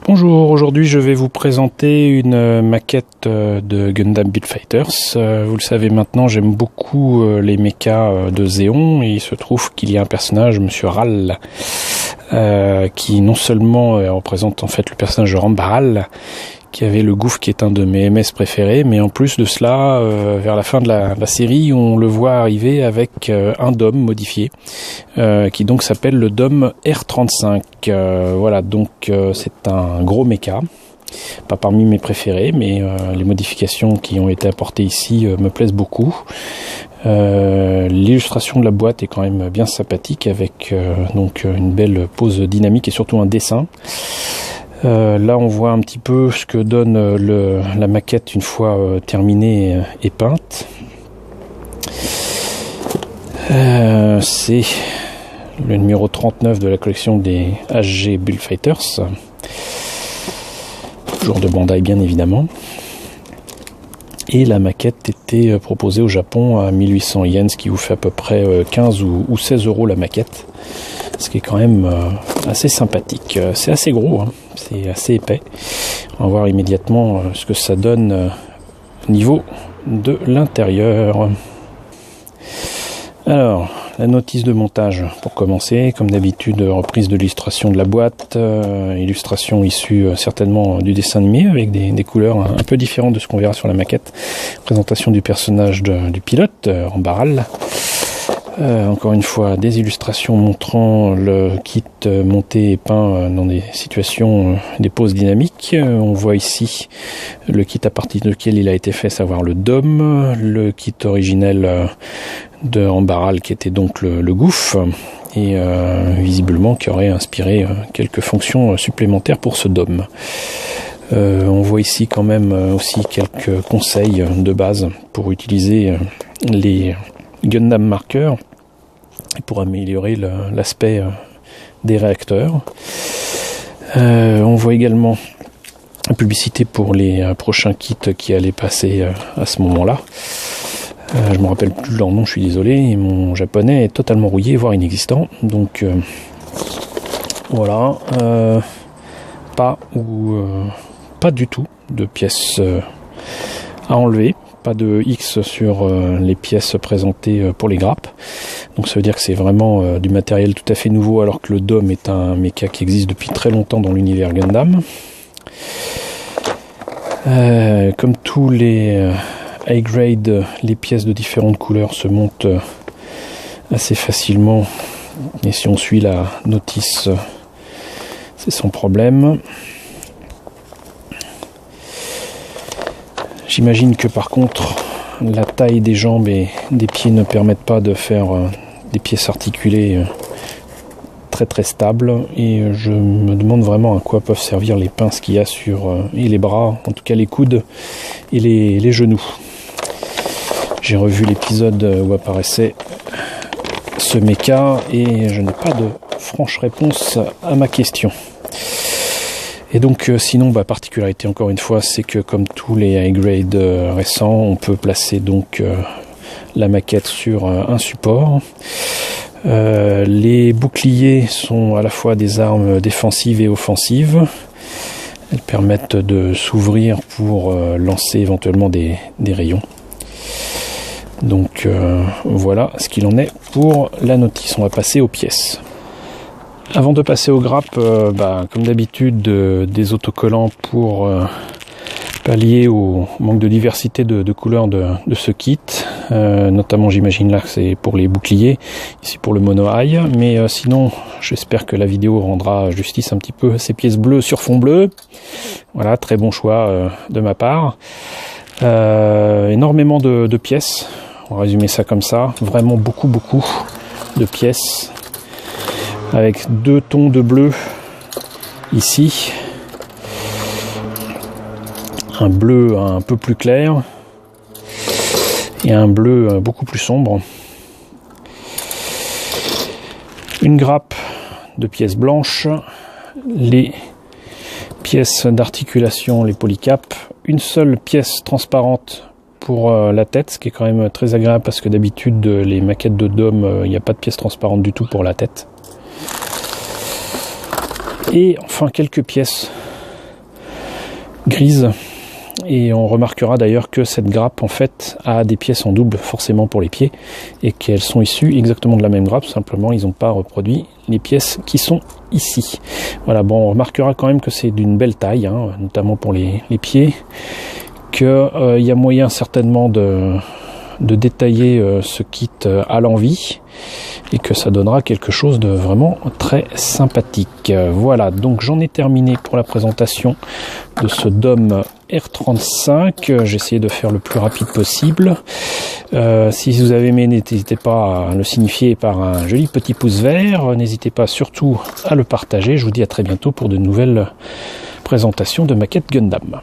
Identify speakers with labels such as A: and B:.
A: Bonjour, aujourd'hui je vais vous présenter une maquette de Gundam Build Fighters. Vous le savez maintenant, j'aime beaucoup les mechas de Zeon, et il se trouve qu'il y a un personnage, Monsieur Ral, qui non seulement représente en fait le personnage de Rambaral, qui avait le gouffre qui est un de mes MS préférés, mais en plus de cela, vers la fin de la série, on le voit arriver avec un DOM modifié, qui donc s'appelle le DOM R35. Voilà, donc c'est un gros mecha, pas parmi mes préférés, mais les modifications qui ont été apportées ici me plaisent beaucoup. L'illustration de la boîte est quand même bien sympathique, avec donc une belle pose dynamique et surtout un dessin. Là on voit un petit peu ce que donne la maquette une fois terminée et peinte. C'est le numéro 39 de la collection des HG Build Fighters, toujours de Bandai bien évidemment. Et la maquette était proposée au Japon à 1800 yens, ce qui vous fait à peu près 15 ou 16 euros la maquette, ce qui est quand même assez sympathique. C'est assez gros, hein, c'est assez épais. On va voir immédiatement ce que ça donne au niveau de l'intérieur. Alors, la notice de montage pour commencer, comme d'habitude, reprise de l'illustration de la boîte, illustration issue certainement du dessin animé, avec des couleurs un peu différentes de ce qu'on verra sur la maquette. Présentation du personnage du pilote, Rambaral. Encore une fois, des illustrations montrant le kit monté et peint dans des situations, des poses dynamiques. On voit ici le kit à partir duquel il a été fait, savoir le DOM, le kit originel de Rambaral qui était donc le gouffre, et visiblement qui aurait inspiré quelques fonctions supplémentaires pour ce DOM. On voit ici quand même aussi quelques conseils de base pour utiliser les Gundam marqueurs pour améliorer l'aspect des réacteurs. On voit également la publicité pour les prochains kits qui allaient passer à ce moment-là. Je me rappelle plus leur nom, je suis désolé, et mon japonais est totalement rouillé, voire inexistant. Donc voilà, pas du tout de pièces à enlever. Pas de X sur les pièces présentées pour les grappes. Donc ça veut dire que c'est vraiment du matériel tout à fait nouveau, alors que le DOM est un mecha qui existe depuis très longtemps dans l'univers Gundam. Comme tous les high grade, les pièces de différentes couleurs se montent assez facilement. Et si on suit la notice, c'est sans problème. J'imagine que par contre, la taille des jambes et des pieds ne permettent pas de faire des pièces articulées très très stables, et je me demande vraiment à quoi peuvent servir les pinces qu'il y a sur et les bras, en tout cas les coudes et les genoux. J'ai revu l'épisode où apparaissait ce mecha et je n'ai pas de franche réponse à ma question. Et donc sinon, particularité encore une fois, c'est que comme tous les high grade récents, on peut placer donc la maquette sur un support. Les boucliers sont à la fois des armes défensives et offensives. Elles permettent de s'ouvrir pour lancer éventuellement des rayons. Donc voilà ce qu'il en est pour la notice. On va passer aux pièces. Avant de passer aux grappes, comme d'habitude, des autocollants pour pallier au manque de diversité de couleurs de ce kit. Notamment, j'imagine là que c'est pour les boucliers, ici pour le mono eye. Mais sinon, j'espère que la vidéo rendra justice un petit peu à ces pièces bleues sur fond bleu. Voilà, très bon choix de ma part. Énormément de pièces. On va résumer ça comme ça. Vraiment beaucoup de pièces, avec deux tons de bleu ici, un bleu un peu plus clair et un bleu beaucoup plus sombre. Une grappe de pièces blanches, les pièces d'articulation, les polycaps, une seule pièce transparente pour la tête, ce qui est quand même très agréable parce que d'habitude les maquettes de DOM, il n'y a pas de pièce transparente du tout pour la tête. Et enfin quelques pièces grise. Et on remarquera d'ailleurs que cette grappe en fait a des pièces en double forcément pour les pieds et qu'elles sont issues exactement de la même grappe, simplement ils n'ont pas reproduit les pièces qui sont ici. Voilà, bon, on remarquera quand même que c'est d'une belle taille, hein, notamment pour les pieds, qu'il y a moyen certainement de détailler ce kit à l'envie et que ça donnera quelque chose de vraiment très sympathique. Voilà, donc j'en ai terminé pour la présentation de ce DOM R35. J'ai essayé de faire le plus rapide possible. Si vous avez aimé, n'hésitez pas à le signifier par un joli petit pouce vert. N'hésitez pas surtout à le partager. Je vous dis à très bientôt pour de nouvelles présentations de maquettes Gundam.